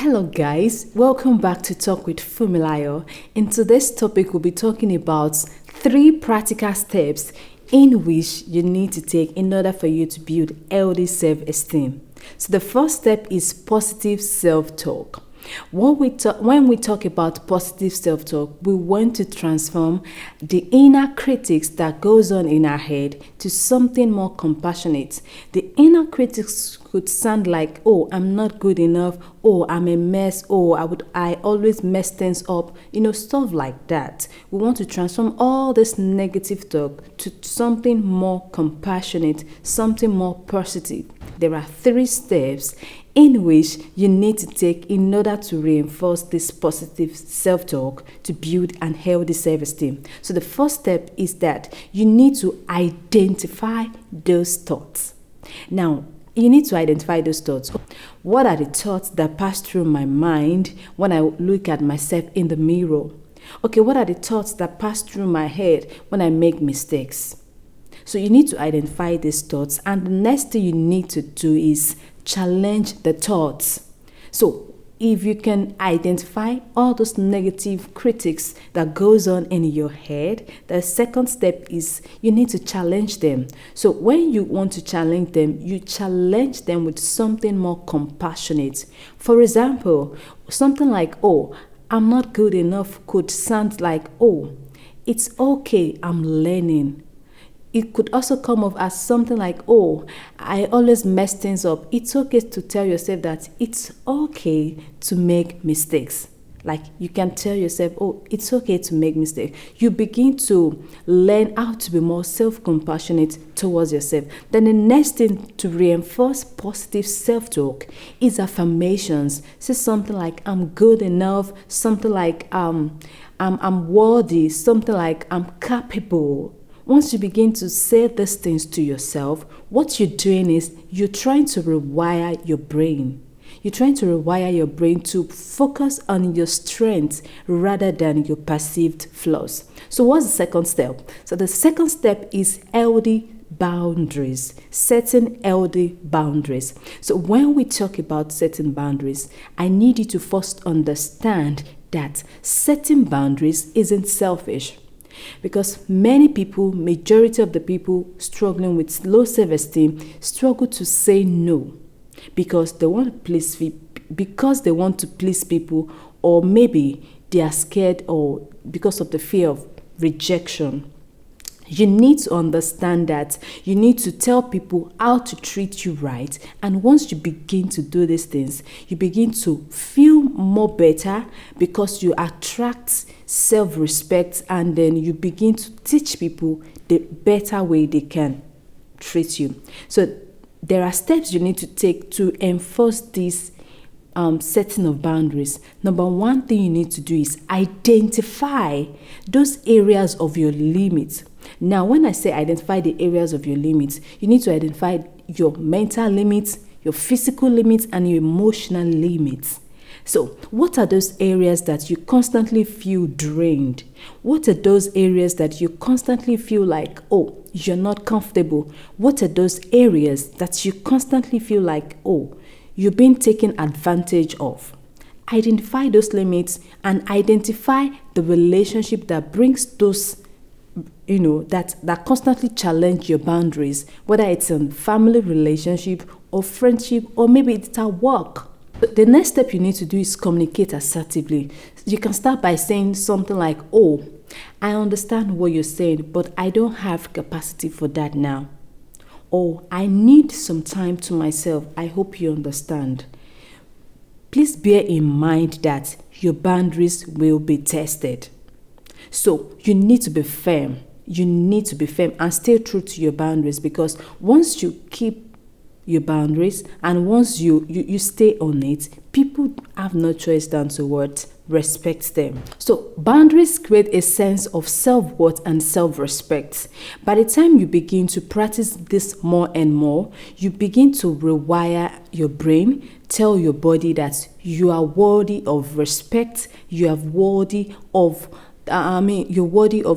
Hello guys, welcome back to Talk with Fumilayo. In today's topic, we'll be talking about 3 practical steps in which you need to take in order for you to build healthy self-esteem. So the first step is positive self-talk. When we talk about positive self-talk, we want to transform the inner critics that goes on in our head to something more compassionate. The inner critics could sound like, oh, I'm not good enough, oh, I'm a mess, oh, I always mess things up, stuff like that. We want to transform all this negative talk to something more compassionate, something more positive. There are 3 steps in which you need to take in order to reinforce this positive self-talk to build an healthy self-esteem. So the first step is that you need to identify those thoughts. Now, you need to identify those thoughts. What are the thoughts that pass through my mind when I look at myself in the mirror? Okay, what are the thoughts that pass through my head when I make mistakes? So you need to identify these thoughts, and the next thing you need to do is challenge the thoughts. So if you can identify all those negative critics that goes on in your head, the second step is you need to challenge them. So when you want to challenge them, you challenge them with something more compassionate. For example, something like, oh, I'm not good enough could sound like, oh, it's okay, I'm learning. It could also come off as something like, oh, I always mess things up. It's okay to tell yourself that it's okay to make mistakes. Like you can tell yourself, oh, it's okay to make mistakes. You begin to learn how to be more self-compassionate towards yourself. Then the next thing to reinforce positive self-talk is affirmations. Say something like, I'm good enough. Something like, I'm worthy. Something like, I'm capable. Once you begin to say these things to yourself, what you're doing is you're trying to rewire your brain. You're trying to rewire your brain to focus on your strengths rather than your perceived flaws. So what's the second step? So the second step is healthy boundaries, setting healthy boundaries. So when we talk about setting boundaries, I need you to first understand that setting boundaries isn't selfish. Because many people, majority of the people struggling with low self-esteem struggle to say no because they want to please people, or maybe they are scared, or because of the fear of rejection. You need to understand that you need to tell people how to treat you right. And once you begin to do these things, you begin to feel more better because you attract self-respect, and then you begin to teach people the better way they can treat you. So there are steps you need to take to enforce this setting of boundaries. Number 1 thing you need to do is identify those areas of your limits. Now, when I say identify the areas of your limits, you need to identify your mental limits, your physical limits, and your emotional limits. So, what are those areas that you constantly feel drained? What are those areas that you constantly feel like, oh, you're not comfortable? What are those areas that you constantly feel like, oh, you're being taken advantage of? Identify those limits and identify the relationship that brings those that constantly challenge your boundaries, whether it's a family relationship or friendship, or maybe it's at work. The next step you need to do is communicate assertively. You can start by saying something like, oh, I understand what you're saying, but I don't have capacity for that now. Or I need some time to myself. I hope you understand. Please bear in mind that your boundaries will be tested. So you need to be firm. You need to be firm and stay true to your boundaries, because once you keep your boundaries and once you stay on it, people have no choice than to respect them. So boundaries create a sense of self-worth and self-respect. By the time you begin to practice this more and more, you begin to rewire your brain, tell your body that you are worthy of respect, you're worthy of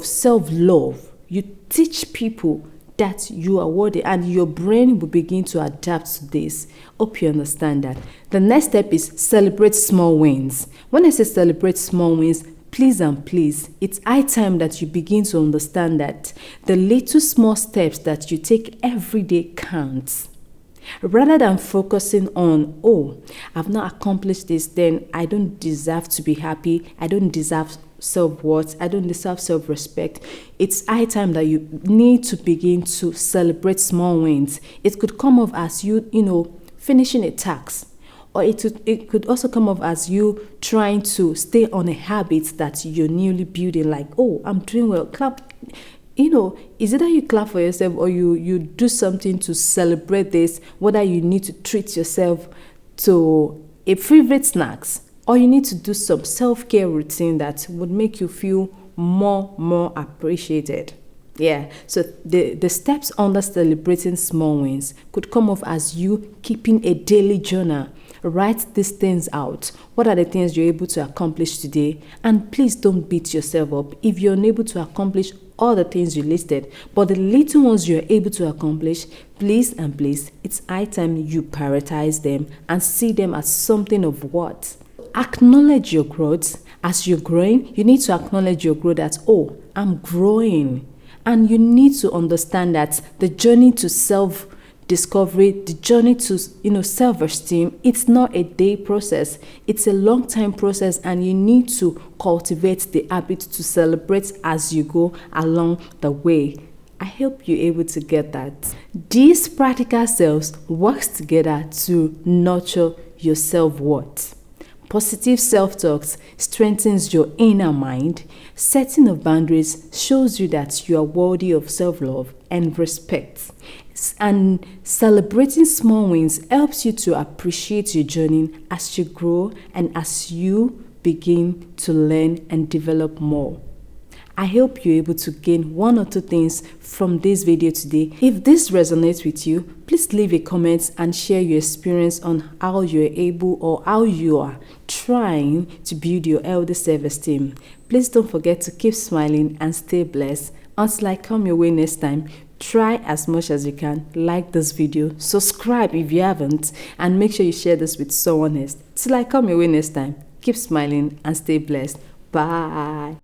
self-love. You teach people that you are worthy, and your brain will begin to adapt to this. Hope you understand that. The next step is celebrate small wins. When I say celebrate small wins, please and please, it's high time that you begin to understand that the little small steps that you take every day counts. Rather than focusing on, oh, I've not accomplished this, then I don't deserve to be happy, I don't deserve self-worth, I don't deserve self-respect. It's high time that you need to begin to celebrate small wins. It could come off as you finishing a task, or it could also come off as you trying to stay on a habit that you're newly building, like, oh, I'm doing well, clap. Is it that you clap for yourself, or you do something to celebrate this, whether you need to treat yourself to a favorite snacks, or you need to do some self-care routine that would make you feel more appreciated. Yeah, so the steps under celebrating small wins could come off as you keeping a daily journal. Write these things out. What are the things you're able to accomplish today? And please don't beat yourself up if you're unable to accomplish all the things you listed. But the little ones you're able to accomplish, please and please, it's high time you prioritize them and see them as something of what? Acknowledge your growth. As you're growing, you need to acknowledge your growth that, oh, I'm growing. And you need to understand that the journey to self-discovery, the journey to self-esteem, it's not a day process. It's a long time process, and you need to cultivate the habit to celebrate as you go along the way. I hope you're able to get that. These practical steps work together to nurture your self-worth. Positive self-talk strengthens your inner mind. Setting of boundaries shows you that you are worthy of self-love and respect. And celebrating small wins helps you to appreciate your journey as you grow and as you begin to learn and develop more. I hope you're able to gain one or two things from this video today. If this resonates with you, please leave a comment and share your experience on how you're able or how you are trying to build your healthy self-esteem. Please don't forget to keep smiling and stay blessed. Until I come your way next time, try as much as you can, like this video, subscribe if you haven't, and make sure you share this with someone else. Till I come your way next time, keep smiling and stay blessed. Bye.